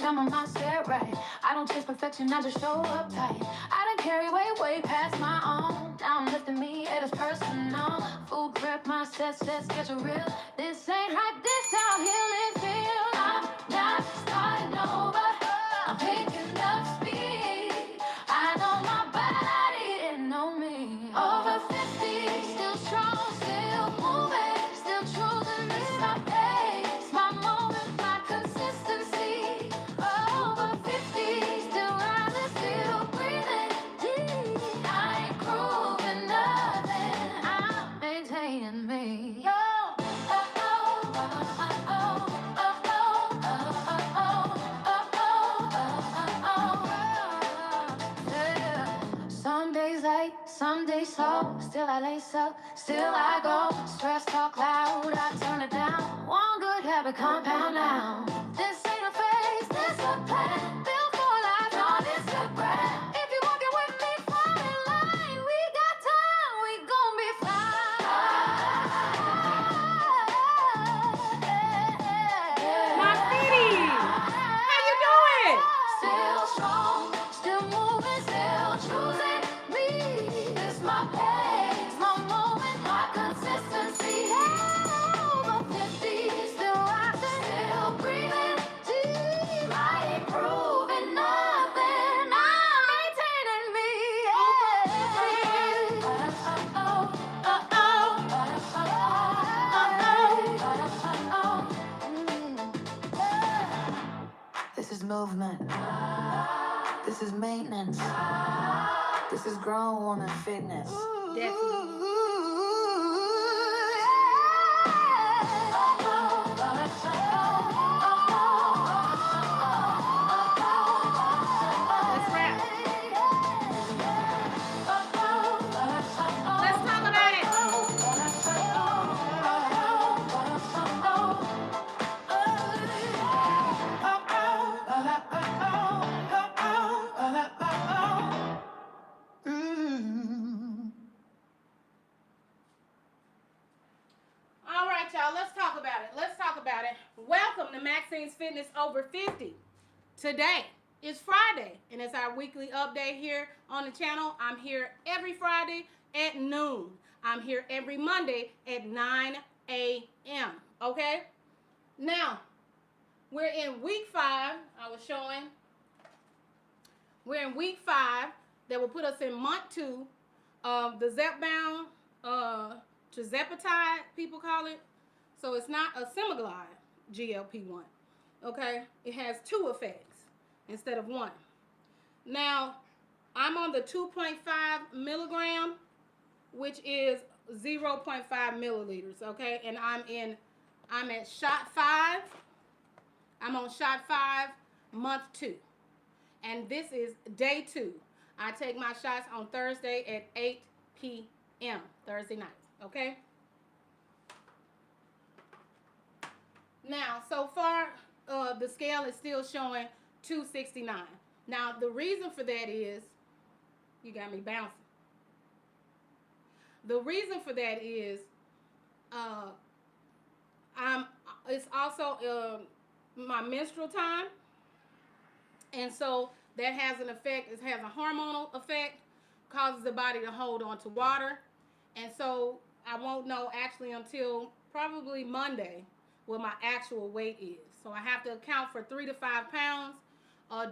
got my mindset right. I don't chase perfection, I just show up tight. I done carry way past my own. Now I'm lifting me, it is personal. Full grip, mindset, set schedule real. This ain't right, this how healing feel. I'm not starting over, I'm picking up speed. I know my body didn't know me. Over 50, still strong, still moving, still choosing this my pace, my moment, my consistency. Over 50, still rising, still breathing deep. I ain't proving nothing, I'm maintaining me. Oh, oh, oh, oh, oh, oh, oh, oh, oh, oh, oh, oh, yeah. Some days late, some days slow. Still I lace up, still I go. Stress talk loud, I turn it down. One good habit compound now. This ain't a phase, this a plan. Built for life, on Instagram. If you walking with me, fall in line. We got time, we gon' be fine. Maxine, how you doing? Still strong, still moving, still choosing me. It's my pace, my moment, my consistency. Over 50, still rising, still breathing deep. I ain't proving nothing, I'm maintaining me. This is movement. This is maintenance. This is grown woman fitness. Definitely. Let's rap. Let's talk about it. All right, y'all. Let's talk about it. Let's talk about it. Welcome to Maxine's Fitness Over 50. Today is Friday, and it's our weekly update here on the channel. I'm here every Friday at noon. I'm here every Monday at 9 a.m. Okay? Now, we're in week 5. I was showing. We're in week 5. That will put us in month 2 of the Zepbound, Tirzepatide, people call it. So it's not a semaglutide GLP-1. Okay? It has 2 effects instead of 1. Now, I'm on the 2.5 milligram, which is 0.5 milliliters, okay? And I'm at shot 5. I'm on shot 5, month 2. And this is day 2. I take my shots on Thursday at 8 p.m. Thursday nights, okay? Now, so far, the scale is still showing 269. Now, the reason for that is, you got me bouncing. The reason for that is, it's also my menstrual time, and so that has an effect. It has a hormonal effect, causes the body to hold on to water, and so I won't know actually until probably Monday what my actual weight is. So I have to account for 3 to 5 pounds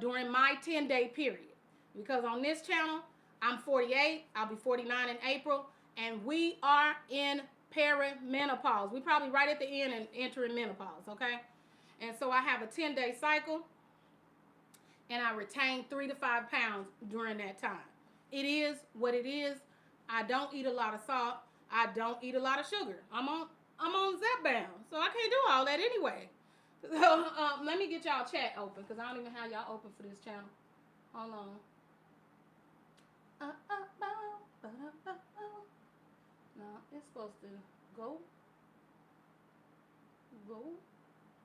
during my 10-day period, because on this channel I'm 48. I'll be 49 in April, and we are in perimenopause. We probably right at the end and entering menopause, okay? And so I have a 10-day cycle, and I retain 3 to 5 pounds during that time. It is what it is. I don't eat a lot of salt. I don't eat a lot of sugar. I'm on Zepbound, so I can't do all that anyway. So let me get y'all chat open, because I don't even have y'all open for this channel. Hold on. No, it's supposed to go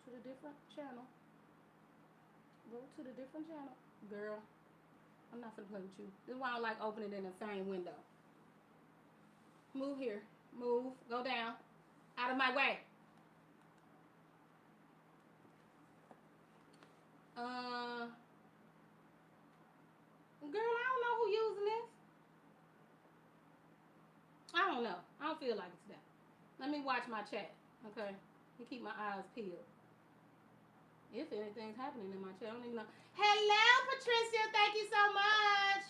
to the different channel. Go to the different channel. Girl, I'm not finna play with you. This is why I don't like opening in the same window. Move here. Move. Go down. Out of my way. feel like it's that. Let me watch my chat, okay? And keep my eyes peeled. If anything's happening in my chat, I don't even know. Hello, Patricia. Thank you so much.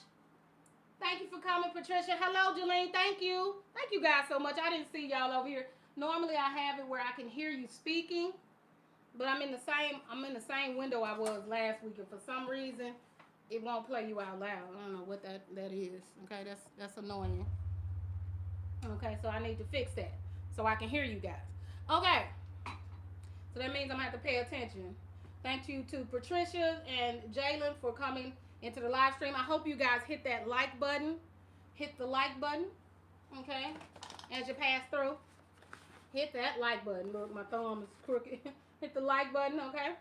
Thank you for coming, Patricia. Hello, Jolene. Thank you. Thank you guys so much. I didn't see y'all over here. Normally, I have it where I can hear you speaking, but I'm in the same window I was last week, and for some reason, it won't play you out loud. I don't know what that is. Okay, that's annoying. Okay, so I need to fix that so I can hear you guys. Okay, so that means I'm gonna have to pay attention. Thank you to Patricia and Jalen for coming into the live stream. I hope you guys hit that like button. Hit the like button, okay, as you pass through. Hit that like button. Look, my thumb is crooked. Hit the like button, okay?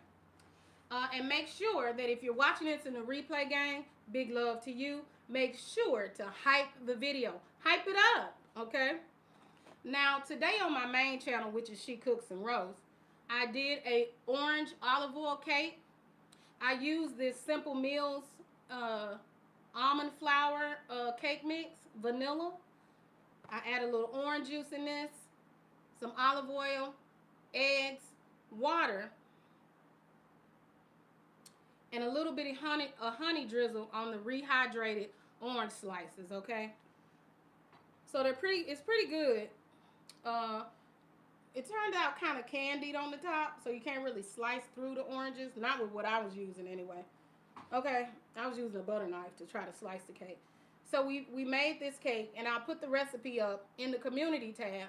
And make sure that if you're watching this in the replay game, big love to you. Make sure to hype the video. Hype it up, okay? Now, today on my main channel, which is She Cooks and Roasts, I did a orange olive oil cake. I used this Simple Meals almond flour cake mix, vanilla. I add a little orange juice in this, some olive oil, eggs, water, and a little bitty honey drizzle on the rehydrated orange slices, okay? So it's pretty good. It turned out kind of candied on the top, so you can't really slice through the oranges. Not with what I was using anyway. Okay, I was using a butter knife to try to slice the cake. So we made this cake, and I'll put the recipe up in the community tab.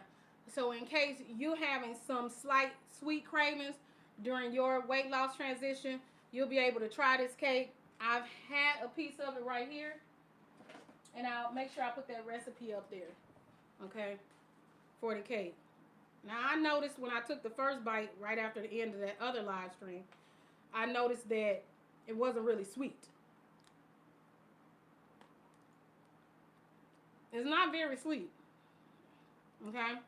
So in case you're having some slight sweet cravings during your weight loss transition, you'll be able to try this cake. I've had a piece of it right here, and I'll make sure I put that recipe up there, okay, for the cake. Now, I noticed when I took the first bite right after the end of that other live stream, I noticed that it wasn't really sweet. It's not very sweet, okay?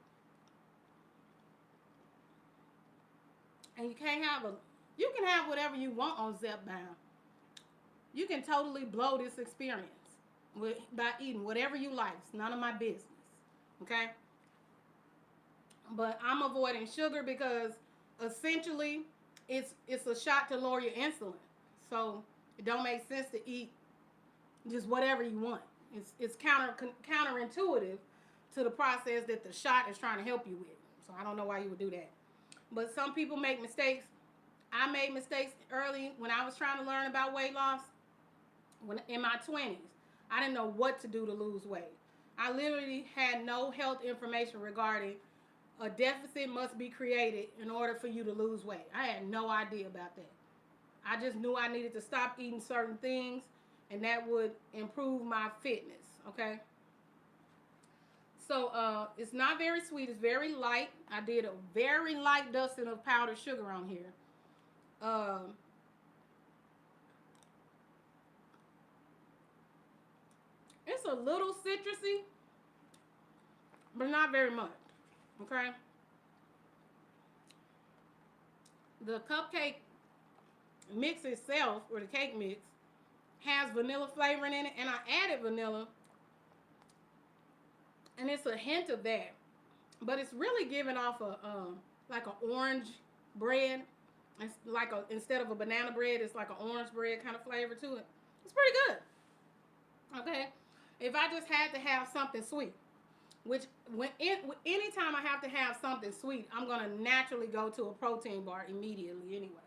And you can have whatever you want on Zepbound. You can totally blow this experience by eating whatever you like. It's none of my business, okay? But I'm avoiding sugar because essentially it's a shot to lower your insulin. So it don't make sense to eat just whatever you want. It's counterintuitive to the process that the shot is trying to help you with. So I don't know why you would do that. But some people make mistakes. I made mistakes early when I was trying to learn about weight loss. When in my 20s, I didn't know what to do to lose weight. I literally had no health information regarding a deficit must be created in order for you to lose weight. I had no idea about that. I just knew I needed to stop eating certain things, and that would improve my fitness, okay? So it's not very sweet. It's very light. I did a very light dusting of powdered sugar on here. It's a little citrusy, but not very much, okay? The cupcake mix itself, or the cake mix, has vanilla flavoring in it, and I added vanilla, and it's a hint of that, but it's really giving off like an orange bread. It's like instead of a banana bread, it's like an orange bread kind of flavor to it. It's pretty good. Okay, if I just had to have something sweet, which anytime I have to have something sweet, I'm gonna naturally go to a protein bar immediately anyway.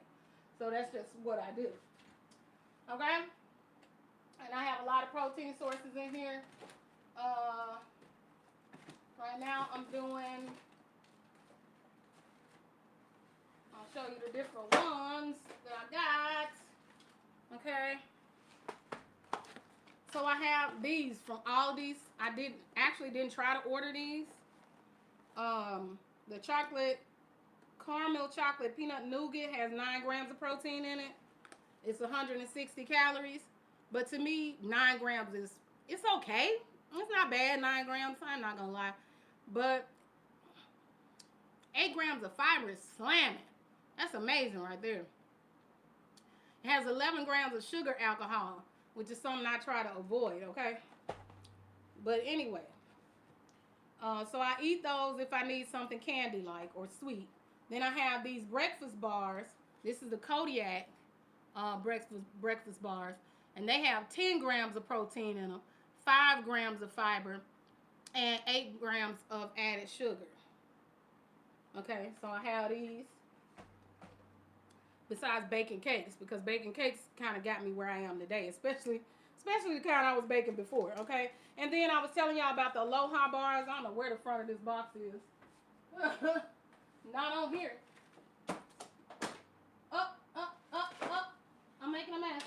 So that's just what I do. Okay, and I have a lot of protein sources in here. Right now I'm doing. I'll show you the different ones that I got. Okay. So I have these from Aldi's. I didn't try to order these. The caramel chocolate peanut nougat has 9 grams of protein in it. It's 160 calories. But to me, 9 grams it's okay. It's not bad, 9 grams. I'm not gonna lie. But 8 grams of fiber is slamming. That's amazing right there. It has 11 grams of sugar alcohol, which is something I try to avoid, okay? But anyway, So I eat those if I need something candy-like or sweet. Then I have these breakfast bars. This is the Kodiak breakfast bars, and they have 10 grams of protein in them, 5 grams of fiber, and 8 grams of added sugar. Okay, so I have these besides baking cakes, because baking cakes kind of got me where I am today, especially the kind I was baking before. Okay, and then I was telling y'all about the Aloha bars. I don't know where the front of this box is. Not on here. Up, up, up, up. I'm making a mess.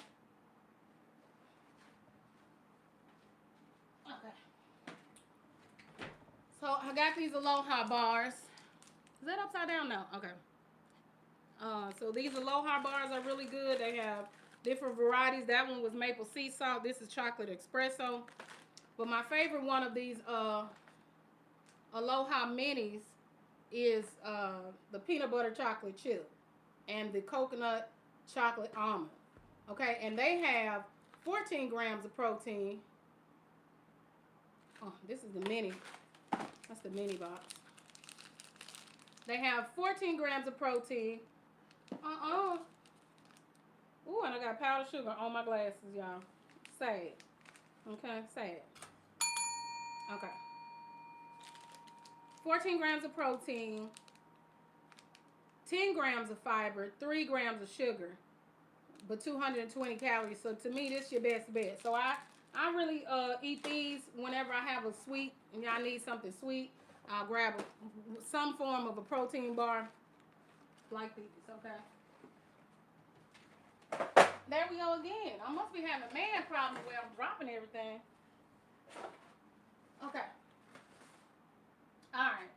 Okay. So I got these Aloha bars. Is that upside down? No. Okay. So these Aloha bars are really good. They have different varieties. That one was maple sea salt. This is chocolate espresso. But my favorite one of these Aloha minis is the peanut butter chocolate chip and the coconut chocolate almond. Okay, and they have 14 grams of protein. Oh, this is the mini. That's the mini box. They have 14 grams of protein. Ooh, and I got powdered sugar on my glasses, y'all. Sad. Okay, sad. Okay. 14 grams of protein, 10 grams of fiber, 3 grams of sugar, but 220 calories. So to me, this is your best bet. So I really eat these whenever I have a sweet and y'all need something sweet. I'll grab some form of a protein bar like these, okay? There we go again. I must be having a man problem where I'm dropping everything. Okay. All right.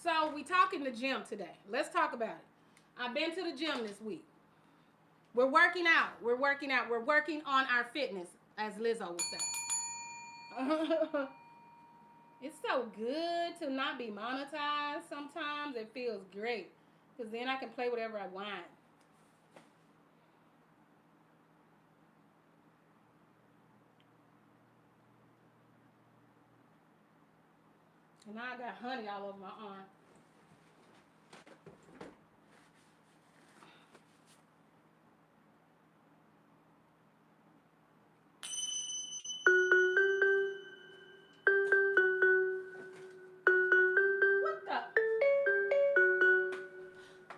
So we talking the gym today. Let's talk about it. I've been to the gym this week. We're working out. We're working out. We're working on our fitness, as Lizzo would say. It's so good to not be monetized sometimes. It feels great. Because then I can play whatever I want. And now I got honey all over my arm.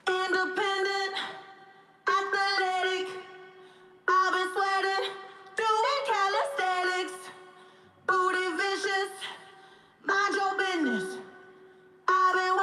Independent, athletic. I've been sweating, doing calisthenics. Booty vicious, mind your business. I've been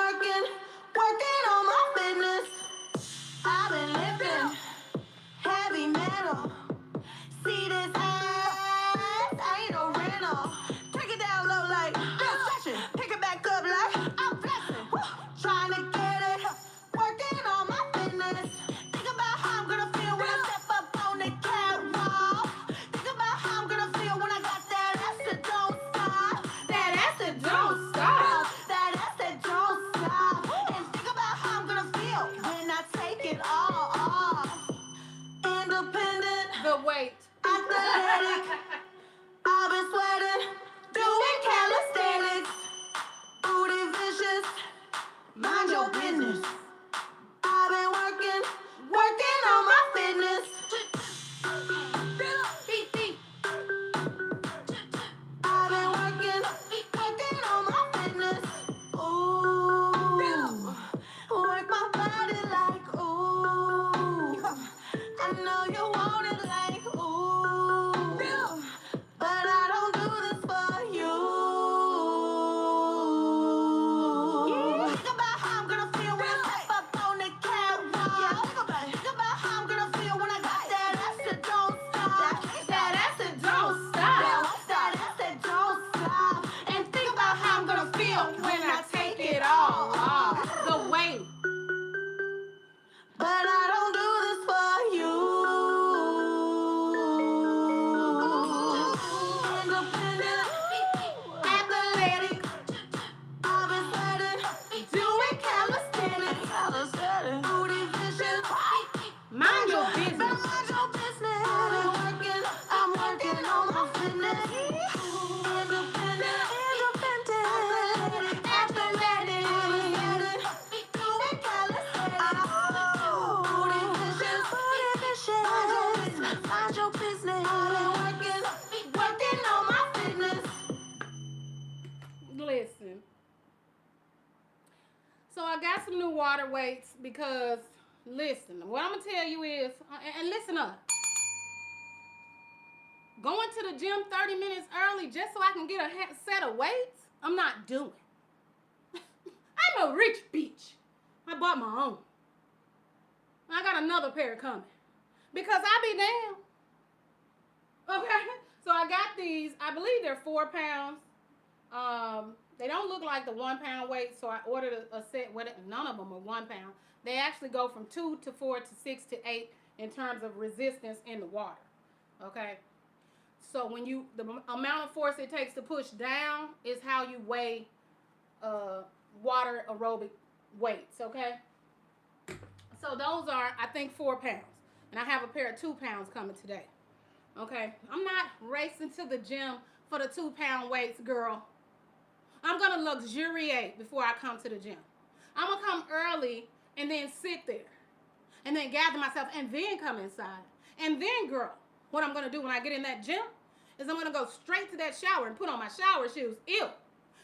water weights because, listen, what I'm going to tell you is, and listen up, going to the gym 30 minutes early just so I can get a set of weights, I'm not doing. I'm a rich bitch. I bought my own. I got another pair coming. Because I be down. Okay? So I got these. I believe they're 4 pounds. They don't look like the 1 pound weight, so I ordered a set with it. None of them are 1 pound. They actually go from 2 to 4 to 6 to 8 in terms of resistance in the water. Okay? So when the amount of force it takes to push down is how you weigh water aerobic weights, okay? So those are, I think, 4 pounds. And I have a pair of 2 pounds coming today. Okay? I'm not racing to the gym for the 2 pound weights, girl. I'm going to luxuriate before I come to the gym. I'm going to come early and then sit there. And then gather myself and then come inside. And then, girl, what I'm going to do when I get in that gym is I'm going to go straight to that shower and put on my shower shoes. Ew.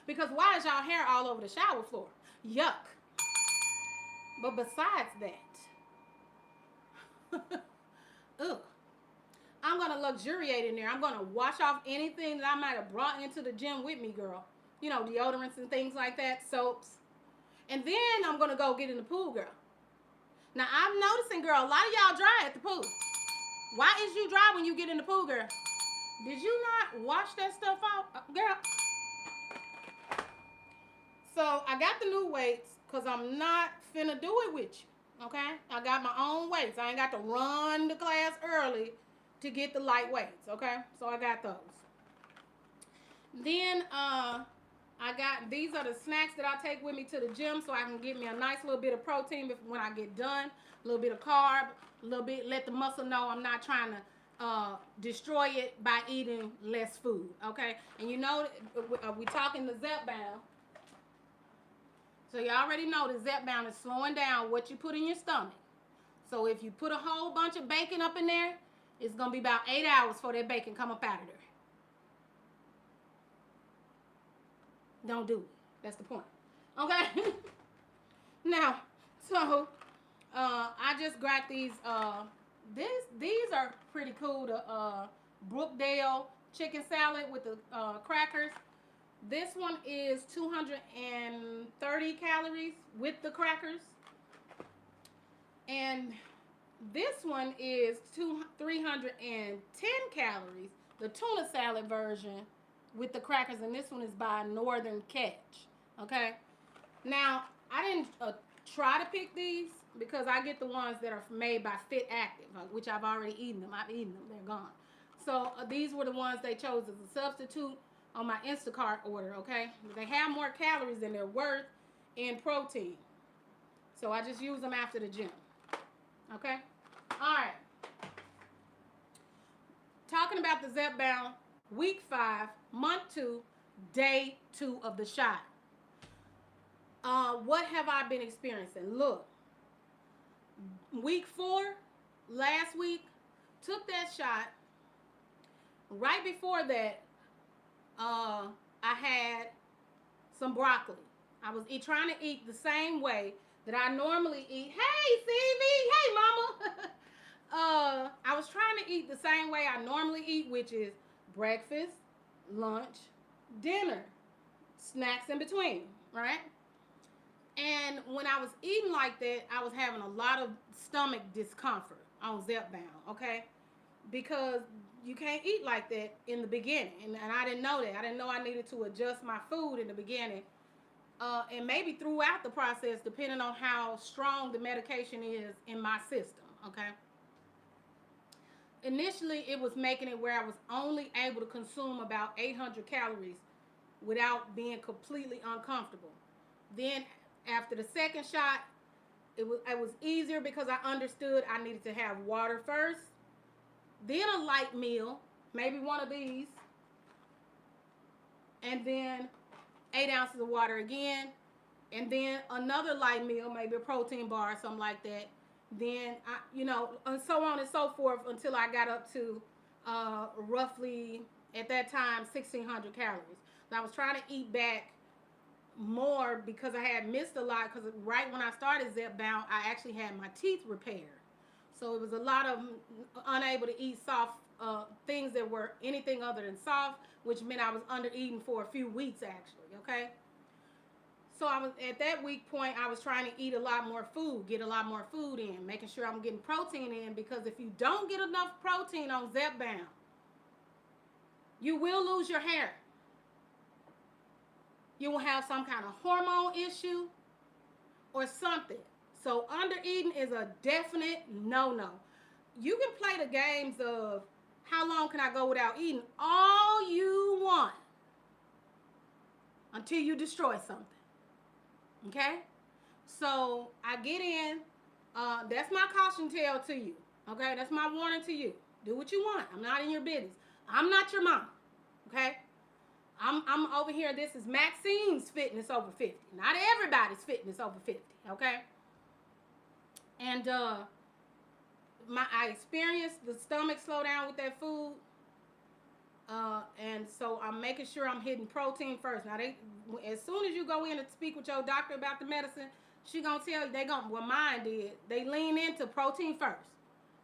Because why is y'all hair all over the shower floor? Yuck. But besides that, ugh, I'm going to luxuriate in there. I'm going to wash off anything that I might have brought into the gym with me, girl. You know, deodorants and things like that, soaps. And then I'm going to go get in the pool, girl. Now, I'm noticing, girl, a lot of y'all dry at the pool. Why is you dry when you get in the pool, girl? Did you not wash that stuff off, girl? So, I got the new weights because I'm not finna do it with you, okay? I got my own weights. I ain't got to run to class early to get the light weights, okay? So, I got those. Then, these are the snacks that I take with me to the gym so I can get me a nice little bit of protein when I get done. A little bit of carb, a little bit, let the muscle know I'm not trying to destroy it by eating less food, okay? And you know, we talking the Zepbound. So you already know the Zepbound is slowing down what you put in your stomach. So if you put a whole bunch of bacon up in there, it's going to be about 8 hours for that bacon come up out of there. Don't do it. That's the point. Okay? Now, so I just got these. These are pretty cool. The Brookdale chicken salad with the crackers. This one is 230 calories with the crackers. And this one is 310 calories. The tuna salad version with the crackers, and this one is by Northern Catch. Okay? Now, I didn't try to pick these because I get the ones that are made by Fit Active, which I've already eaten them. I've eaten them. They're gone. So these were the ones they chose as a substitute on my Instacart order, okay? They have more calories than they're worth in protein. So I just use them after the gym. Okay? All right. Talking about the Zepbound, week 5, month 2, day 2 of the shot. What have I been experiencing? Look, week 4, last week, took that shot. Right before that, I had some broccoli. I was trying to eat the same way that I normally eat. Hey, Stevie! Hey, Mama! I was trying to eat the same way I normally eat, which is breakfast, lunch, dinner, snacks in between, right? And when I was eating like that, I was having a lot of stomach discomfort on Zepbound, okay? Because you can't eat like that in the beginning. And I didn't know that. I didn't know I needed to adjust my food in the beginning. And maybe throughout the process, depending on how strong the medication is in my system, okay? Initially, it was making it where I was only able to consume about 800 calories without being completely uncomfortable. Then, after the second shot, it was easier because I understood I needed to have water first. Then a light meal, maybe one of these. And then 8 ounces of water again. And then another light meal, maybe a protein bar or something like that. Then, and so on and so forth until I got up to roughly, at that time, 1,600 calories. And I was trying to eat back more because I had missed a lot. Because right when I started Zepbound, I actually had my teeth repaired. So it was a lot of unable to eat soft things that were anything other than soft, which meant I was under eating for a few weeks actually. Okay. So I was at that weak point. I was trying to eat a lot more food, get a lot more food in, making sure I'm getting protein in. Because if you don't get enough protein on Zepbound, you will lose your hair. You will have some kind of hormone issue or something. So under eating is a definite no-no. You can play the games of how long can I go without eating all you want until you destroy something. Okay? So I get in. That's my caution tale to you. Okay? That's my warning to you. Do what you want. I'm not in your business. I'm not your mom. Okay? I'm over here. This is Maxine's fitness over 50. Not everybody's fitness over 50. Okay? And I experienced the stomach slow down with that food. And so I'm making sure I'm hitting protein first. Now, as soon as you go in and speak with your doctor about the medicine, she gonna tell you, well, mine did. They lean into protein first.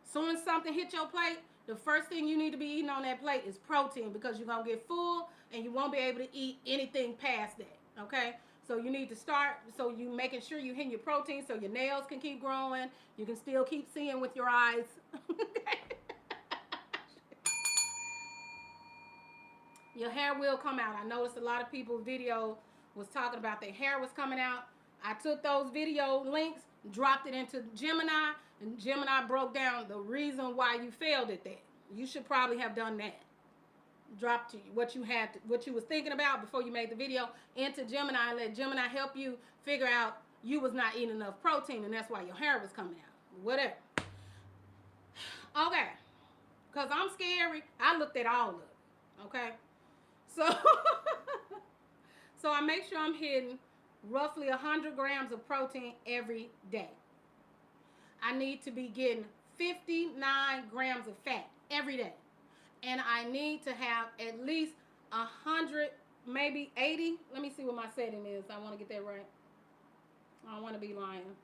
Soon as something hits your plate, the first thing you need to be eating on that plate is protein, because you're gonna get full and you won't be able to eat anything past that. Okay? So you need to start, so you making sure you hitting your protein so your nails can keep growing. You can still keep seeing with your eyes. Your hair will come out. I noticed a lot of people's video was talking about their hair was coming out. I took those video links, dropped it into Gemini, and Gemini broke down the reason why you failed at that. You should probably have done that. Dropped what you was thinking about before you made the video into Gemini, and let Gemini help you figure out you was not eating enough protein, and that's why your hair was coming out. Whatever. Okay. Because I'm scary, I looked at all of it. Okay? So, so I make sure I'm hitting roughly 100 grams of protein every day. I need to be getting 59 grams of fat every day. And I need to have at least 100, maybe 80. Let me see what my setting is. I want to get that right. I don't want to be lying.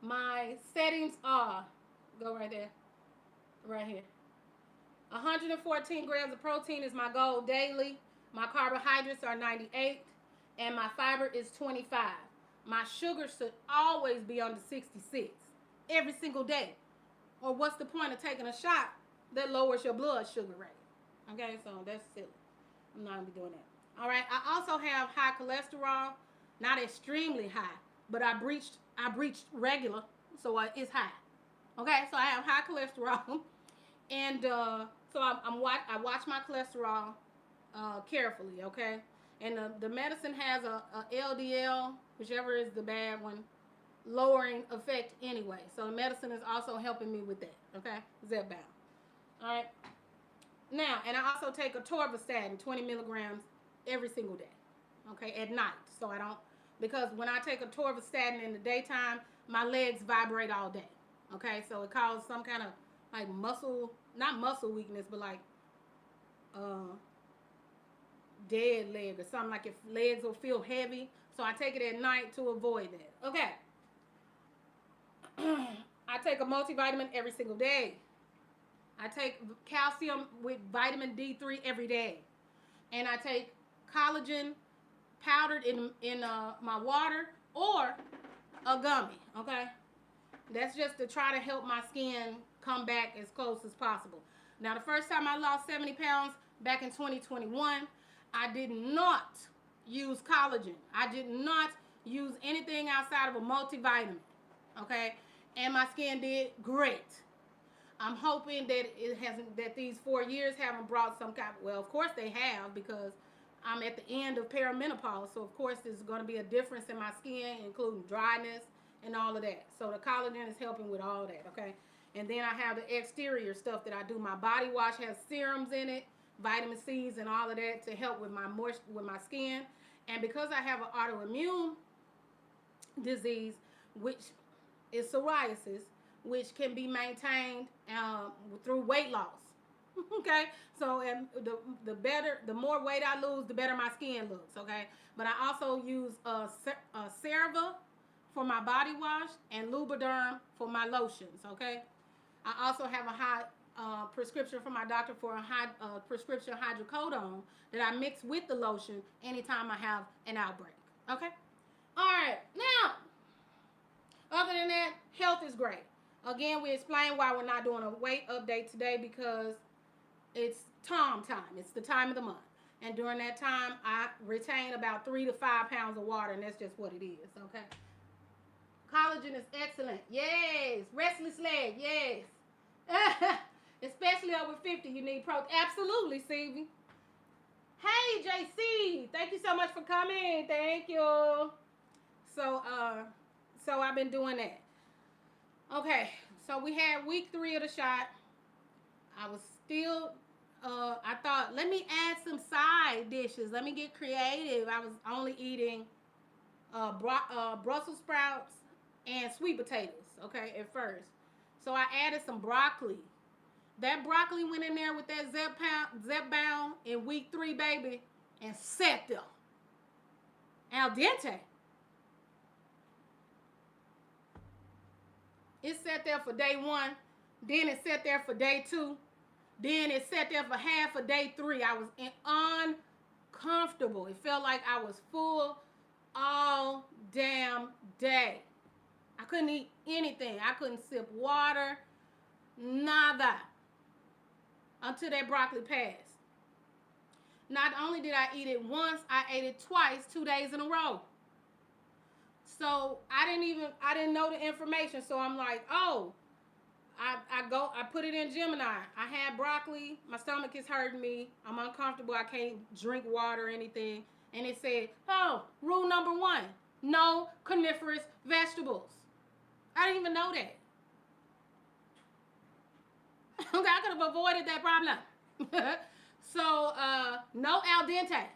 My settings are, go right there, right here. 114 grams of protein is my goal daily. My carbohydrates are 98, and my fiber is 25. My sugar should always be under 66 every single day. Or what's the point of taking a shot that lowers your blood sugar rate? Okay, so that's silly. I'm not going to be doing that. All right, I also have high cholesterol. Not extremely high, but I breached regular, so it's high. Okay, so I have high cholesterol. And so I watch my cholesterol carefully, okay? And the medicine has a LDL, whichever is the bad one, lowering effect anyway. So the medicine is also helping me with that, okay? Zepbound. All right. Now, and I also take a atorvastatin, 20 milligrams every single day, okay, at night. So I don't, because when I take a atorvastatin in the daytime, my legs vibrate all day, okay? So it causes some kind of like not muscle weakness, but like dead leg or something, like your legs will feel heavy. So I take it at night to avoid that. Okay. I take a multivitamin every single day. I take calcium with vitamin D3 every day. And I take collagen powdered in my water or a gummy, okay? That's just to try to help my skin come back as close as possible. Now, the first time I lost 70 pounds back in 2021, I did not use collagen. I did not use anything outside of a multivitamin, okay? And my skin did great. I'm hoping that these 4 years haven't brought some kind of, well, of course they have, because I'm at the end of perimenopause. So, of course, there's going to be a difference in my skin, including dryness and all of that. So the collagen is helping with all that, okay? And then I have the exterior stuff that I do. My body wash has serums in it, vitamin C's and all of that to help with my skin. And because I have an autoimmune disease, which is psoriasis, which can be maintained through weight loss, Okay, so and the more weight I lose, the better my skin looks. Okay, but I also use CeraVe for my body wash and Lubriderm for my lotions. Okay, I also have a high prescription from my doctor for a high prescription hydrocodone that I mix with the lotion anytime I have an outbreak. Okay, all right. Now, other than that, health is great. Again, we explained why we're not doing a weight update today because it's Tom time. It's the time of the month. And during that time, I retain about 3 to 5 pounds of water, and that's just what it is, okay? Collagen is excellent. Yes. Restless leg. Yes. Especially over 50, you need protein. Absolutely, Stevie. Hey, JC. Thank you so much for coming. Thank you. So I've been doing that. Okay, so we had week 3 of the shot. I was still, I thought, let me add some side dishes. Let me get creative. I was only eating Brussels sprouts and sweet potatoes, okay, at first. So I added some broccoli. That broccoli went in there with that Zepbound in week 3, baby, and sat there. Al dente. It sat there for day 1. Then it sat there for day 2. Then it sat there for half of day 3. I was uncomfortable. It felt like I was full all damn day. I couldn't eat anything. I couldn't sip water. Nada. Until that broccoli passed. Not only did I eat it once, I ate it twice, 2 days in a row. So I didn't know the information. So I'm like, oh, I put it in Gemini. I had broccoli. My stomach is hurting me. I'm uncomfortable. I can't drink water or anything. And it said, oh, rule number 1, no carnivorous vegetables. I didn't even know that. Okay, I could have avoided that problem. So, no al dente.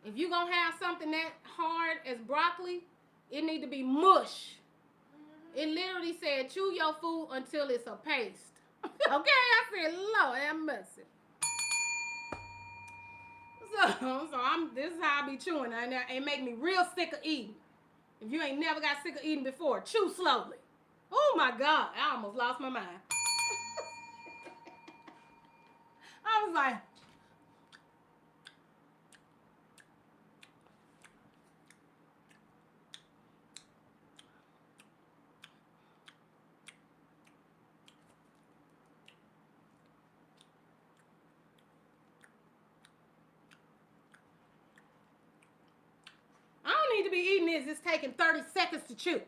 If you're going to have something that hard as broccoli, it need to be mush. It literally said, chew your food until it's a paste. Okay, I said, Lord have mercy. This is how I be chewing. And it make me real sick of eating. If you ain't never got sick of eating before, chew slowly. Oh my God, I almost lost my mind. I was like, I don't need to be eating this. It's taking 30 seconds to chew.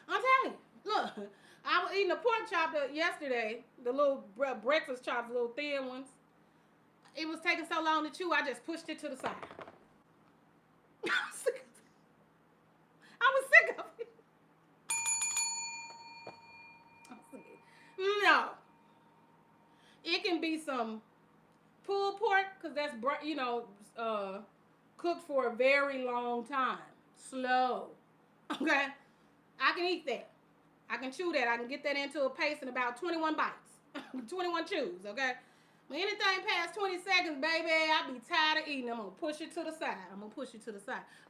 I'm telling you. Look, I was eating a pork chop yesterday. The little breakfast chops, the little thin ones. It was taking so long to chew, I just pushed it to the side. I was sick of it. No. It can be some pulled pork, because that's, cooked for a very long time. Slow. Okay? I can eat that. I can chew that. I can get that into a paste in about 21 bites. 21 chews, okay? When anything past 20 seconds, baby, I be tired of eating. I'm going to push it to the side.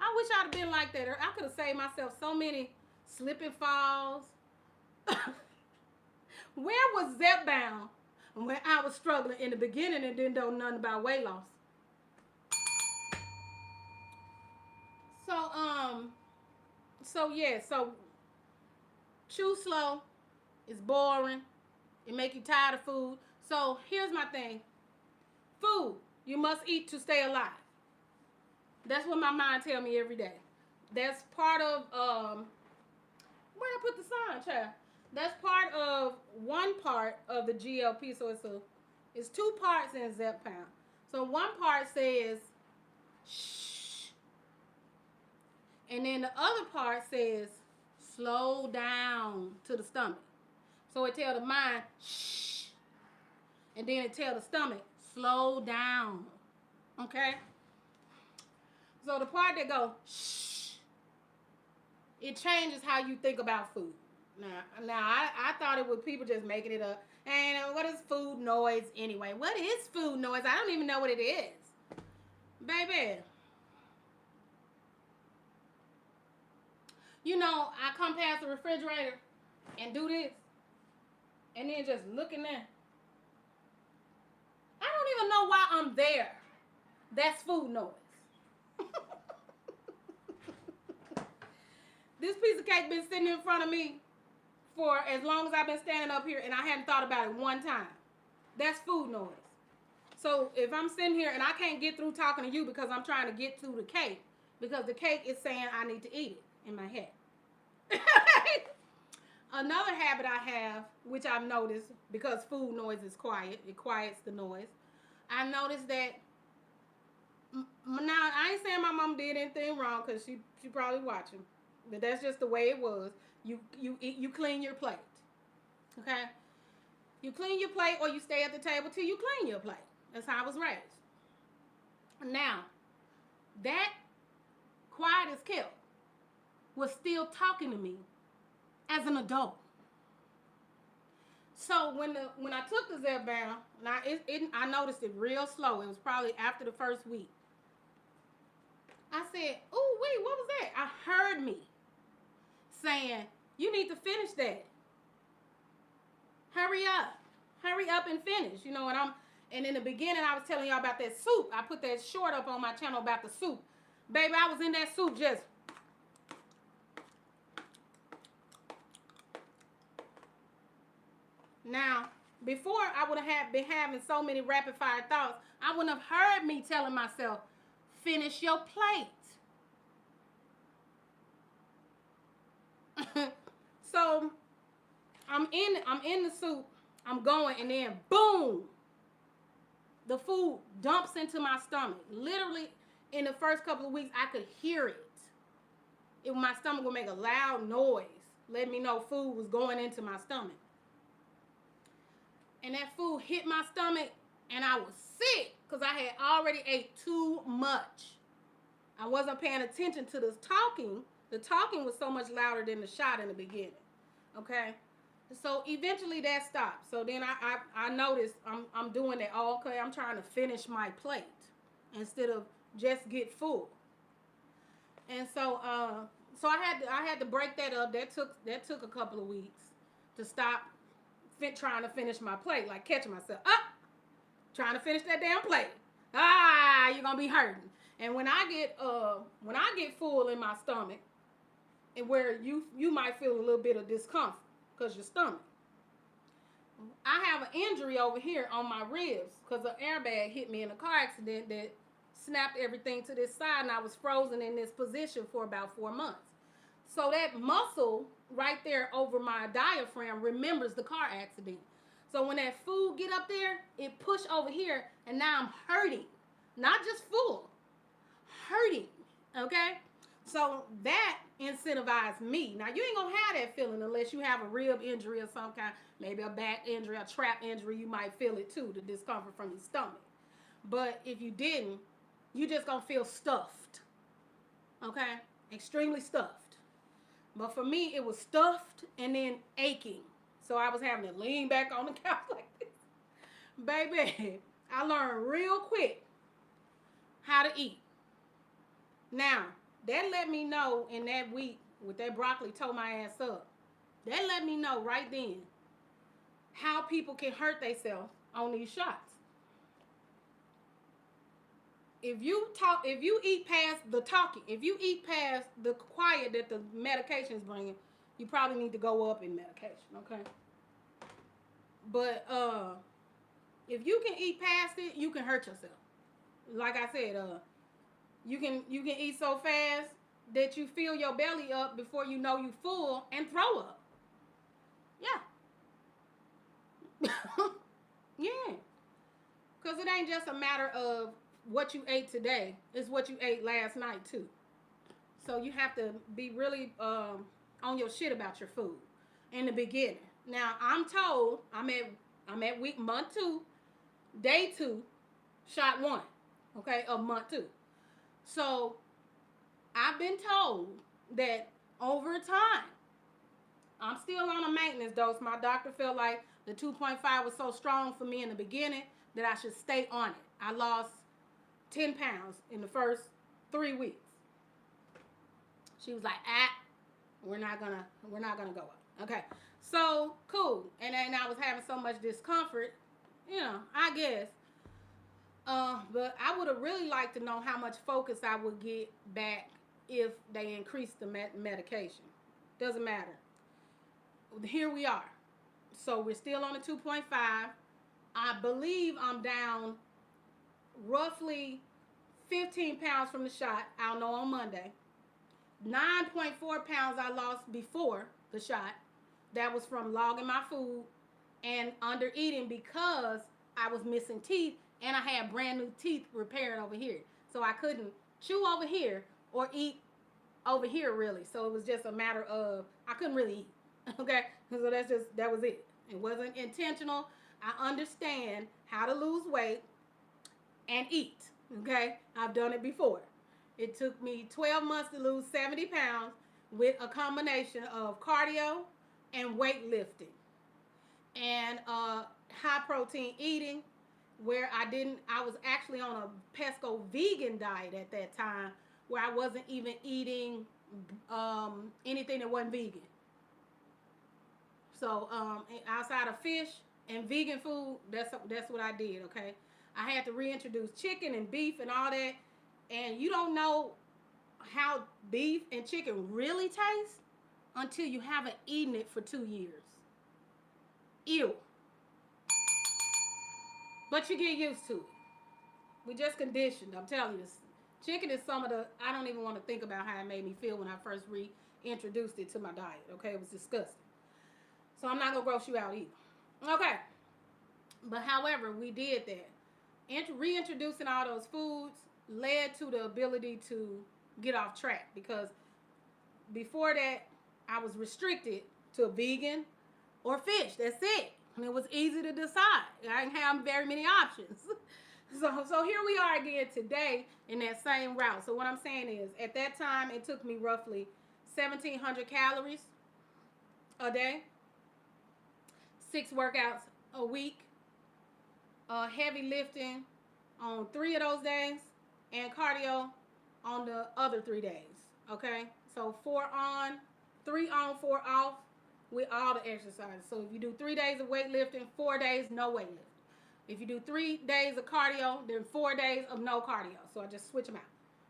I wish I'd have been like that. I could have saved myself so many slip and falls. Where was Zepbound when I was struggling in the beginning and didn't know nothing about weight loss? So chew slow. It's boring. It make you tired of food. So here's my thing. Food you must eat to stay alive. That's what my mind tell me every day. That's part of where I put the sign, child. That's part of one part of the GLP. So it's 2 parts in Zepbound. So one part says shh, and then the other part says slow down to the stomach. So it tell the mind shh, and then it tell the stomach slow down. Okay. So the part that go shh, it changes how you think about food. Now I thought it was people just making it up. And what is food noise anyway? What is food noise? I don't even know what it is. Baby. You know, I come past the refrigerator and do this. And then just looking there. I don't even know why I'm there. That's food noise. This piece of cake been sitting in front of me for as long as I've been standing up here, and I hadn't thought about it one time. That's food noise. So if I'm sitting here and I can't get through talking to you because I'm trying to get to the cake, because the cake is saying I need to eat it in my head. Another habit I have, which I've noticed, because food noise is quiet, it quiets the noise. I noticed that, now I ain't saying my mom did anything wrong, because she probably watching, but that's just the way it was. You clean your plate, okay? You clean your plate, or you stay at the table till you clean your plate. That's how I was raised. Now, that quiet as kept was still talking to me as an adult. So when I took the Zepbound, I noticed it real slow. It was probably after the first week. I said, "Oh wait, what was that?" I heard me saying, "You need to finish that. Hurry up and finish." You know, and in the beginning I was telling y'all about that soup. I put that short up on my channel about the soup. Baby, I was in that soup just. Now, before I would have been having so many rapid fire thoughts, I wouldn't have heard me telling myself, finish your plate. So I'm in the soup, I'm going, and then boom, the food dumps into my stomach. Literally, in the first couple of weeks, I could hear it. My stomach would make a loud noise, letting me know food was going into my stomach. And that food hit my stomach, and I was sick because I had already ate too much. I wasn't paying attention to this talking. The talking was so much louder than the shot in the beginning. Okay? So eventually that stopped. So then I noticed I'm doing that. Oh, okay, I'm trying to finish my plate instead of just get full. And so I had to break that up. That took a couple of weeks to stop trying to finish my plate, like catching myself up, trying to finish that damn plate. You're gonna be hurting. And when I get full in my stomach, and where you might feel a little bit of discomfort because your stomach. I have an injury over here on my ribs because an airbag hit me in a car accident that snapped everything to this side, and I was frozen in this position for about 4 months. So that muscle right there over my diaphragm remembers the car accident. So when that food get up there, it push over here, and now I'm hurting. Not just full, hurting, okay? So that incentivized me. Now, you ain't gonna have that feeling unless you have a rib injury or some kind, maybe a back injury, a trap injury, you might feel it too, the discomfort from your stomach. But if you didn't, you just gonna feel stuffed, okay? Extremely stuffed. But for me, it was stuffed and then aching. So I was having to lean back on the couch like this. Baby, I learned real quick how to eat. Now, that let me know in that week with that broccoli tore my ass up. That let me know right then how people can hurt themselves on these shots. If you eat past the talking, if you eat past the quiet that the medication is bringing, you probably need to go up in medication, okay? But if you can eat past it, you can hurt yourself. Like I said, you can eat so fast that you fill your belly up before you know you full and throw up. Yeah. Yeah. Because it ain't just a matter of what you ate today. It's what you ate last night too. So you have to be really on your shit about your food in the beginning. Now I'm told I'm at week month 2, day 2, shot 1, okay, of month 2. So I've been told that over time, I'm still on a maintenance dose. My doctor felt like the 2.5 was so strong for me in the beginning that I should stay on it. I lost 10 pounds in the first 3 weeks. She was like, we're not gonna go up. Okay. So cool. And then I was having so much discomfort, I guess. But I would have really liked to know how much focus I would get back if they increased the medication. Doesn't matter. Here we are. So we're still on the 2.5. I believe I'm down roughly 15 pounds from the shot. I'll know on Monday. 9.4 pounds I lost before the shot. That was from logging my food and under eating because I was missing teeth and I had brand new teeth repaired over here. So I couldn't chew over here or eat over here really. So it was just a matter of I couldn't really eat. Okay? So that was it. It wasn't intentional. I understand how to lose weight and eat. Okay? I've done it before. It took me 12 months to lose 70 pounds with a combination of cardio and weightlifting and high protein eating where I was actually on a pesco vegan diet at that time where I wasn't even eating anything that wasn't vegan. So outside of fish and vegan food, that's what I did, okay? I had to reintroduce chicken and beef and all that, and you don't know how beef and chicken really taste until you haven't eaten it for 2 years. Ew. But you get used to it. We just conditioned. I'm telling you, this chicken is some of the, I don't even want to think about how it made me feel when I first reintroduced it to my diet, okay? It was disgusting. So I'm not going to gross you out either. Okay. But however, we did that. Reintroducing all those foods led to the ability to get off track because before that, I was restricted to vegan or fish. That's it. And it was easy to decide. I didn't have very many options. So here we are again today in that same route. So what I'm saying is, at that time, it took me roughly 1,700 calories a day, 6 workouts a week, heavy lifting on 3 of those days, and cardio on the other 3 days. Okay? So 4 on, 3 on, 4 off with all the exercises. So if you do 3 days of weightlifting, 4 days no weightlifting. If you do 3 days of cardio, then 4 days of no cardio. So I just switch them out.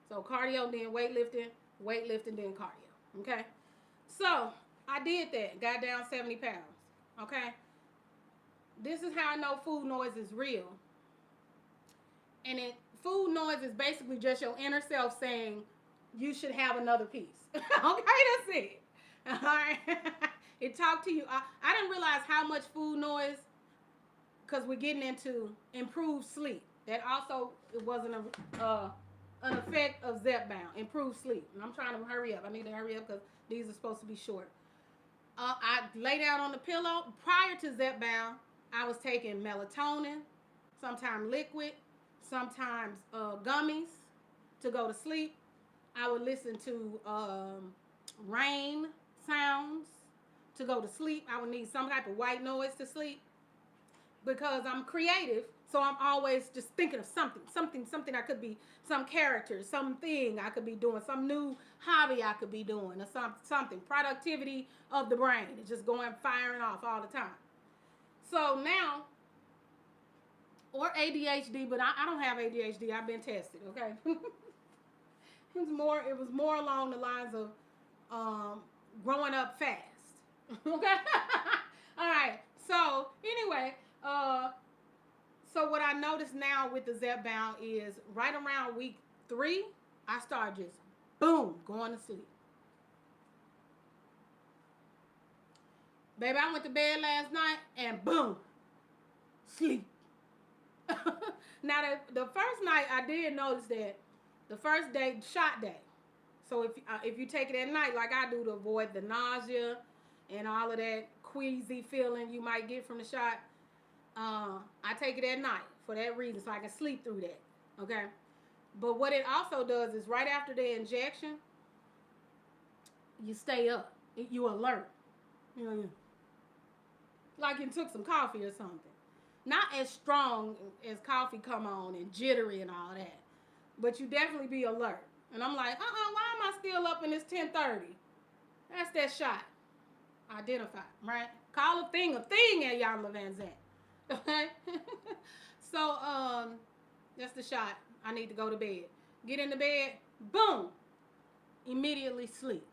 So cardio, then weightlifting, then cardio. Okay? So I did that. Got down 70 pounds. Okay? This is how I know food noise is real. And food noise is basically just your inner self saying you should have another piece. Okay? That's it. All right? It talked to you. I didn't realize how much food noise, because we're getting into improved sleep. That also, it wasn't an effect of Zepbound, improved sleep. And I'm trying to hurry up. I need to hurry up because these are supposed to be short. I lay down on the pillow. Prior to Zepbound, I was taking melatonin, sometimes liquid, sometimes gummies to go to sleep. I would listen to rain sounds to go to sleep. I would need some type of white noise to sleep because I'm creative. So I'm always just thinking of something I could be, some character, something I could be doing, some new hobby I could be doing, or something. Productivity of the brain. It's just firing off all the time. So now, or ADHD, but I don't have ADHD. I've been tested, okay? It was more along the lines of growing up fast. Okay? All right. So, anyway, so what I noticed now with the Zepbound is right around week 3, I started just, boom, going to sleep. Baby, I went to bed last night and boom, sleep. Now, the first night, I did notice that the first day, shot day. So if you take it at night like I do to avoid the nausea and all of that queasy feeling you might get from the shot, I take it at night for that reason, so I can sleep through that, okay? But what it also does is right after the injection, you stay up. You alert. You know, like you took some coffee or something. Not as strong as coffee come on and jittery and all that, but you definitely be alert. And I'm like, why am I still up and it's 10:30? That's that shot. Identify, right? Call a thing at Yamla Van Zant. Okay? So, that's the shot. I need to go to bed. Get in the bed, boom, immediately sleep.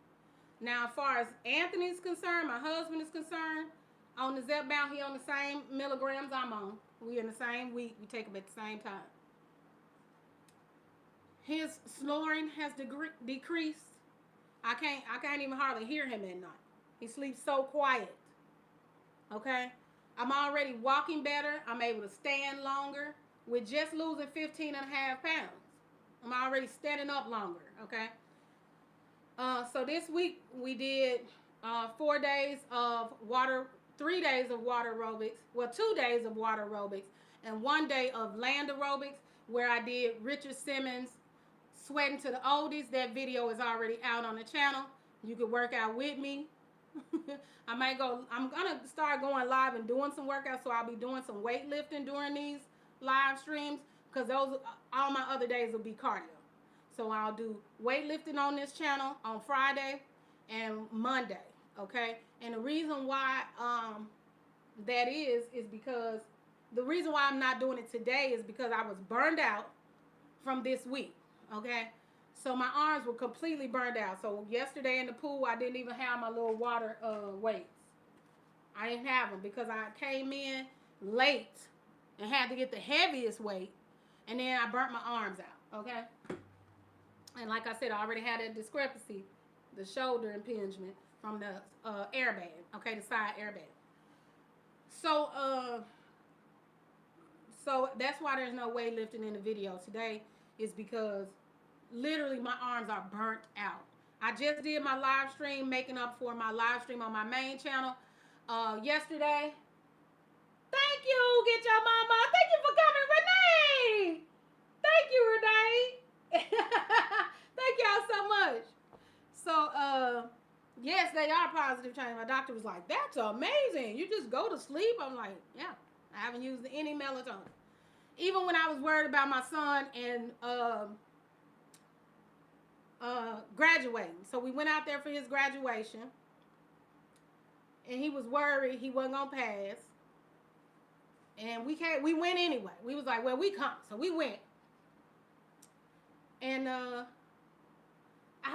Now, as far as Anthony's concerned, my husband is concerned, on the Zepbound, he on the same milligrams I'm on. We in the same week. We take them at the same time. His snoring has decreased. I can't even hardly hear him at night. He sleeps so quiet. Okay? I'm already walking better. I'm able to stand longer. With just losing 15 and a half pounds. I'm already standing up longer. Okay? So this week we did 4 days of water, 3 days of water aerobics. Well, 2 days of water aerobics. And 1 day of land aerobics where I did Richard Simmons, Sweating to the Oldies. That video is already out on the channel. You can work out with me. I'm gonna start going live and doing some workouts, so I'll be doing some weightlifting during these live streams, because those, all my other days will be cardio. So I'll do weightlifting on this channel on Friday and Monday, okay? And the reason why that is because the reason why I'm not doing it today is because I was burned out from this week, okay? So my arms were completely burned out. So yesterday in the pool, I didn't even have my little water weights. I didn't have them because I came in late and had to get the heaviest weight, and then I burnt my arms out, okay? And like I said, I already had that discrepancy, the shoulder impingement from the airbag, okay, the side airbag. So that's why there's no weightlifting in the video today, is because literally my arms are burnt out. I just did my live stream, making up for my live stream on my main channel yesterday. Thank you, Get Your Mama. Thank you for coming, Renee. Thank you, Renee. Thank y'all so much. So, yes, they are positive change. My doctor was like, that's amazing. You just go to sleep. I'm like, yeah, I haven't used any melatonin. Even when I was worried about my son and graduating. So we went out there for his graduation, and he was worried he wasn't gonna pass. And we went anyway. We was like, well, we come. So we went. And I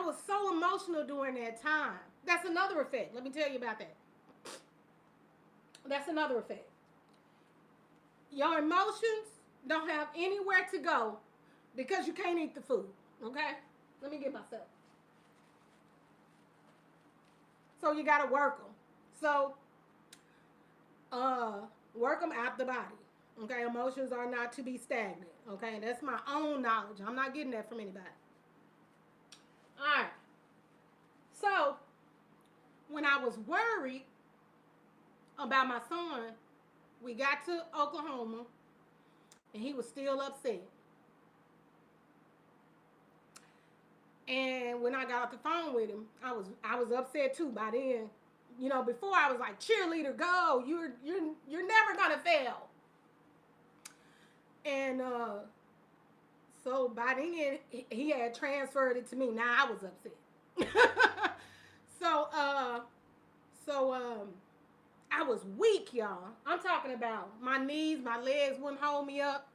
was so emotional during that time. That's another effect. Let me tell you about that. That's another effect. Your emotions don't have anywhere to go because you can't eat the food. Okay? Let me get myself. So you got to work them. So work them out the body. Okay? Emotions are not to be stagnant. Okay? That's my own knowledge. I'm not getting that from anybody. All right. So when I was worried about my son, we got to Oklahoma, and he was still upset. And when I got off the phone with him, I was upset too. By then, you know, before I was like, cheerleader, go! You're never gonna fail. And so by then he had transferred it to me. Now I was upset. So I was weak, y'all. I'm talking about my knees, my legs wouldn't hold me up.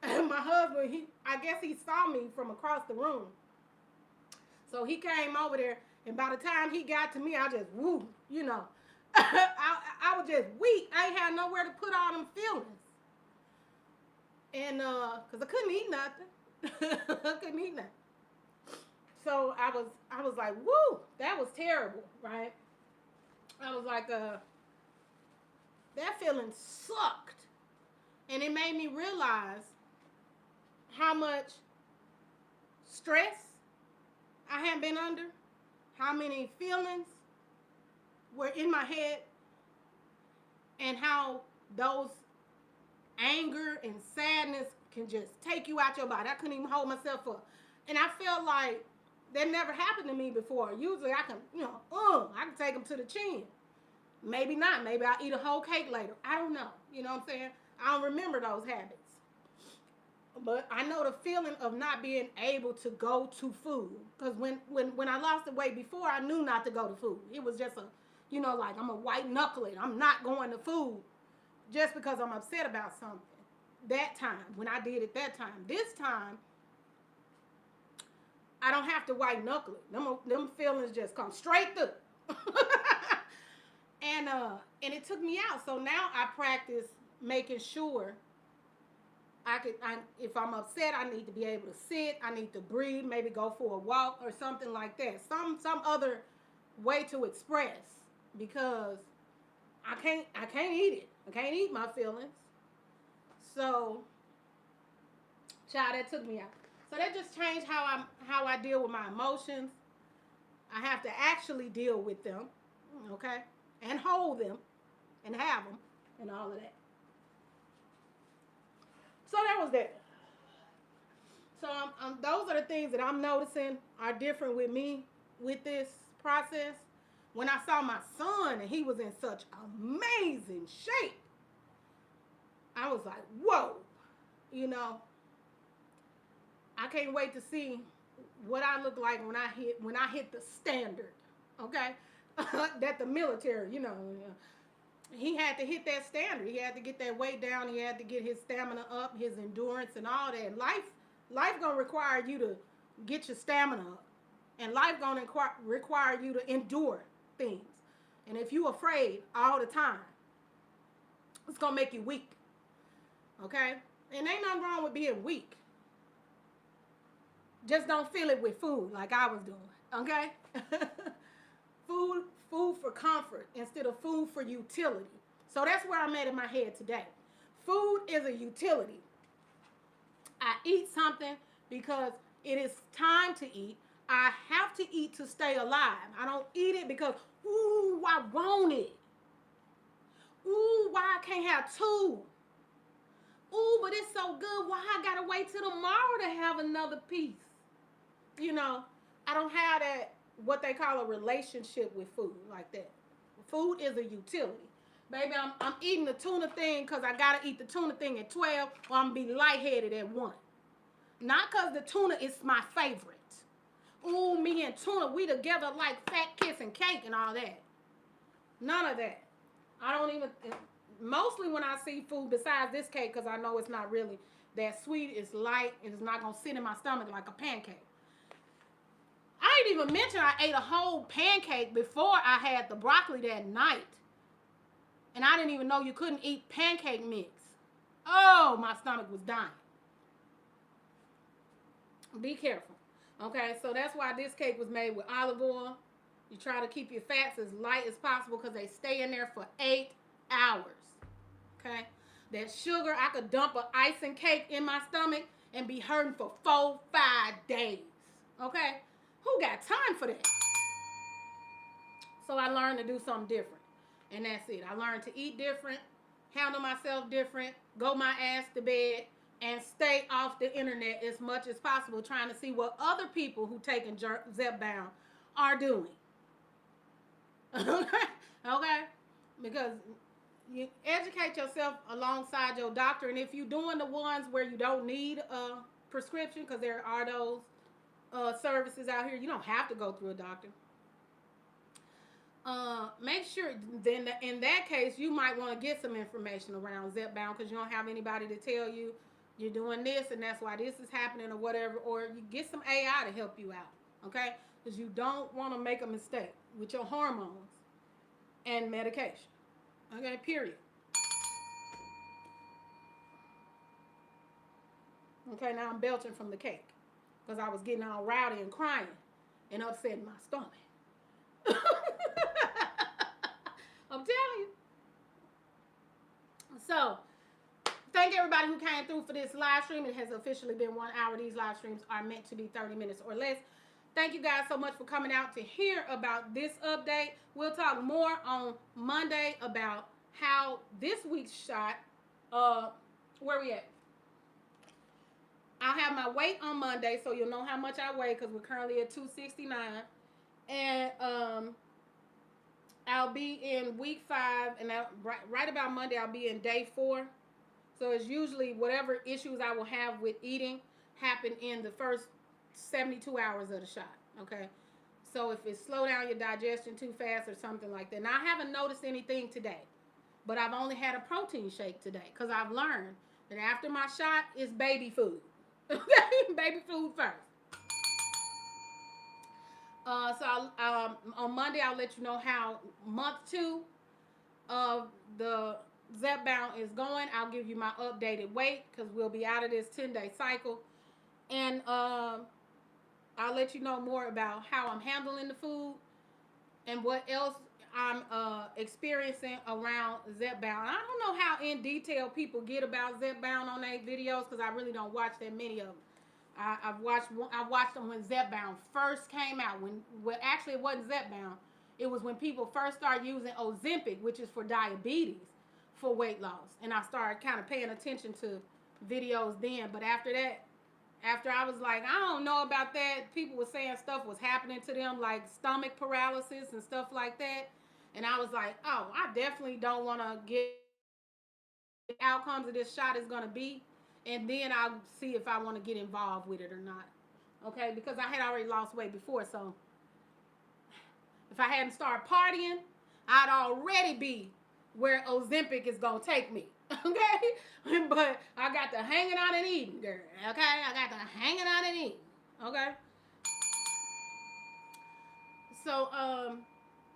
And my husband, I guess he saw me from across the room. So he came over there, and by the time he got to me, I just, woo, you know. I was just weak. I ain't had nowhere to put all them feelings. And, because I couldn't eat nothing. I couldn't eat nothing. So I was like, woo, that was terrible, right? I was like, that feeling sucked. And it made me realize how much stress I had been under, how many feelings were in my head, and how those anger and sadness can just take you out your body. I couldn't even hold myself up. And I felt like that never happened to me before. Usually I can, I can take them to the chin. Maybe not. Maybe I'll eat a whole cake later. I don't know. You know what I'm saying? I don't remember those habits. But I know the feeling of not being able to go to food. Because when I lost the weight before, I knew not to go to food. It was just a, like I'm a white knuckle it. I'm not going to food just because I'm upset about something. That time, when I did it that time. This time, I don't have to white knuckle it. Them feelings just come straight through. and it took me out. So now I practice making sure if I'm upset, I need to be able to sit. I need to breathe. Maybe go for a walk or something like that. Some other way to express, because I can't eat it. I can't eat my feelings. So, child, that took me out. So that just changed how I deal with my emotions. I have to actually deal with them, okay, and hold them, and have them, and all of that. So that was that. So those are the things that I'm noticing are different with me with this process. When I saw my son and he was in such amazing shape, I was like, whoa, I can't wait to see what I look like when I hit the standard, okay? That the military, he had to hit that standard. He had to get that weight down. He had to get his stamina up, his endurance, and all that. Life gonna require you to get your stamina up, and life gonna require you to endure things. And if you afraid all the time, it's gonna make you weak. Okay? And ain't nothing wrong with being weak. Just don't feel it with food like I was doing. Okay? Food for comfort instead of food for utility. So that's where I'm at in my head today. Food is a utility. I eat something because it is time to eat. I have to eat to stay alive. I don't eat it because, ooh, I want it. Ooh, why I can't have two? Ooh, but it's so good. Why I gotta wait till tomorrow to have another piece? I don't have that, what they call a relationship with food like that. Food is a utility. Baby, I'm eating the tuna thing because I gotta eat the tuna thing at 12 or I'm gonna be lightheaded at 1. Not because the tuna is my favorite. Ooh, me and tuna, we together like fat kiss and cake and all that. None of that. I don't even, mostly when I see food besides this cake, because I know it's not really that sweet, it's light, and it's not going to sit in my stomach like a pancake. I didn't even mention I ate a whole pancake before I had the broccoli that night. And I didn't even know you couldn't eat pancake mix. Oh, my stomach was dying. Be careful. Okay, so that's why this cake was made with olive oil. You try to keep your fats as light as possible because they stay in there for 8 hours. Okay? That sugar, I could dump an icing cake in my stomach and be hurting for 4-5 days. Okay? Who got time for that? So I learned to do something different. And that's it. I learned to eat different, handle myself different, go my ass to bed, and stay off the internet as much as possible, trying to see what other people who taking Zepbound are doing. Okay? Because you educate yourself alongside your doctor, and if you're doing the ones where you don't need a prescription, because there are those services out here, you don't have to go through a doctor. Make sure then in that case you might want to get some information around Zepbound because you don't have anybody to tell you you're doing this and that's why this is happening or whatever, or you get some AI to help you out, okay? Because you don't want to make a mistake with your hormones and medication, okay? Period. Okay, now I'm belching from the cake because I was getting all rowdy and crying and upsetting my stomach. I'm telling you. So, thank everybody who came through for this live stream. It has officially been 1 hour. These live streams are meant to be 30 minutes or less. Thank you guys so much for coming out to hear about this update. We'll talk more on Monday about how this week's shot, where we at? I'll have my weight on Monday, so you'll know how much I weigh because we're currently at 269. And I'll be in week 5, and right about Monday, I'll be in day 4. So it's usually whatever issues I will have with eating happen in the first 72 hours of the shot. Okay. So if it slow down your digestion too fast or something like that. Now, I haven't noticed anything today, but I've only had a protein shake today because I've learned that after my shot, it's baby food. Baby food first. On Monday, I'll let you know how month 2 of the Zepbound is going. I'll give you my updated weight because we'll be out of this 10-day cycle. And I'll let you know more about how I'm handling the food and what else I'm experiencing around Zepbound. I don't know how in detail people get about Zepbound on their videos because I really don't watch that many of them. I watched them when Zepbound first came out. Well, actually, it wasn't Zepbound. It was when people first started using Ozempic, which is for diabetes, for weight loss. And I started kind of paying attention to videos then. But after that, after I was like, I don't know about that, people were saying stuff was happening to them, like stomach paralysis and stuff like that. And I was like, oh, I definitely don't want to get the outcomes of this shot is going to be. And then I'll see if I want to get involved with it or not. Okay? Because I had already lost weight before. So if I hadn't started partying, I'd already be where Ozempic is going to take me. Okay? But I got to hanging out and eating, girl. Okay? I got to hanging out and eating. Okay? So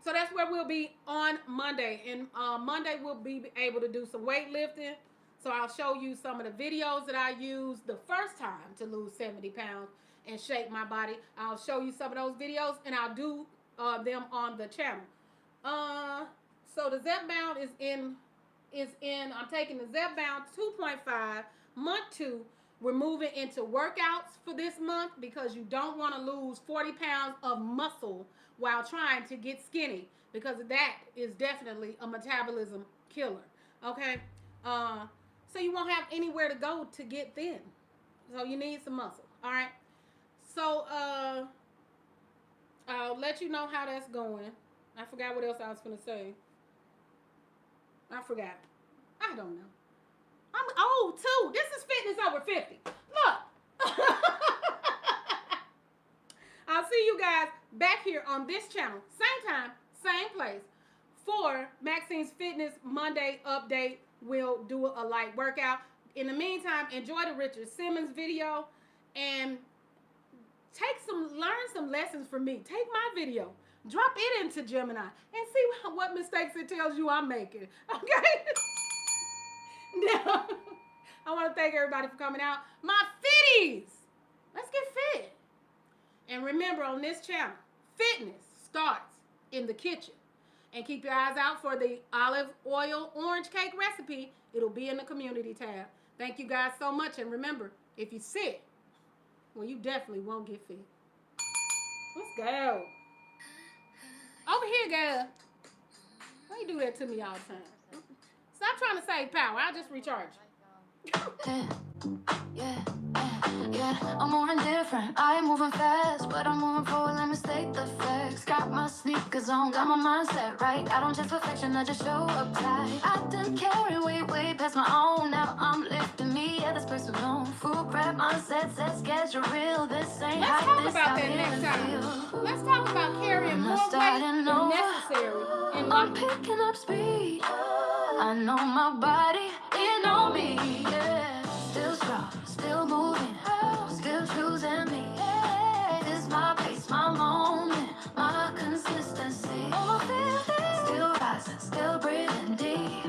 that's where we'll be on Monday. And Monday we'll be able to do some weightlifting. So I'll show you some of the videos that I used the first time to lose 70 pounds and shape my body. I'll show you some of those videos, and I'll do them on the channel. So the Zepbound is in. I'm taking the Zepbound 2.5 month 2. We're moving into workouts for this month because you don't want to lose 40 pounds of muscle while trying to get skinny, because that is definitely a metabolism killer. Okay. So you won't have anywhere to go to get thin. So you need some muscle. All right. So I'll let you know how that's going. I forgot what else I was going to say. I forgot. I don't know. Too. This is Fitness Over 50. Look. I'll see you guys back here on this channel. Same time, same place. For Maxine's Fitness Monday update. We'll do a light workout. In the meantime, enjoy the Richard Simmons video and learn some lessons from me. Take my video, drop it into Gemini, and see what mistakes it tells you I'm making. Okay? Now, I want to thank everybody for coming out. My fitties, let's get fit. And remember, on this channel, fitness starts in the kitchen. And keep your eyes out for the olive oil orange cake recipe. It'll be in the community tab. Thank you guys so much. And remember, if you sit, well, you definitely won't get fit. Let's go. Over here, girl. Why you do that to me all the time? Stop trying to save power. I'll just recharge you. Yeah, I'm moving different. I ain't moving fast, but I'm moving forward. Let me state the facts. Got my sneakers on, got my mindset right. I don't chase perfection, I just show up tight. I done carry way past my own. Now I'm lifting me, yeah, this person known. Full prep mindset, set schedule real. This ain't Let's how talk this about I that next really time. feel. Let's talk about carrying more weight starting than over. necessary. And I'm picking up speed. I know my body, it know me. Yeah, still strong, still moving, still choosing me. This my pace, my moment, my consistency. Still rising, still breathing deep.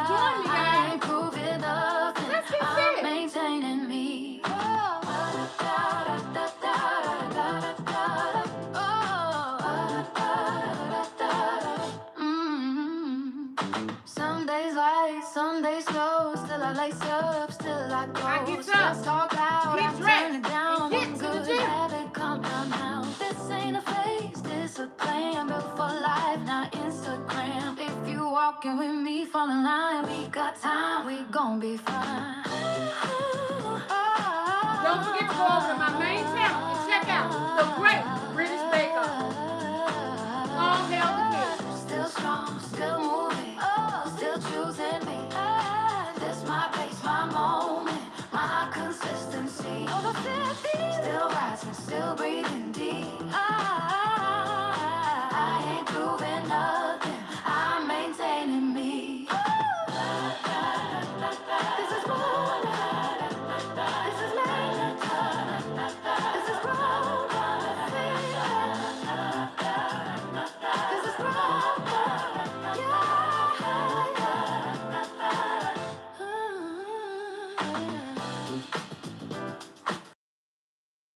Join me, guys. I ain't proving nothing. Let's get I'm fit. maintaining me. Some days light, some days slow. Still I lace up, still I go. I get Stress up, talk out, get I dressed, turn it down. and get One to the good gym. habit, calm down now. This ain't a phase, this a plan built for life, not Instagram. If you walking with me, fall in line. We got time, we gon' be fine. Don't forget to go over to my main channel and check out the Great British Bake Off.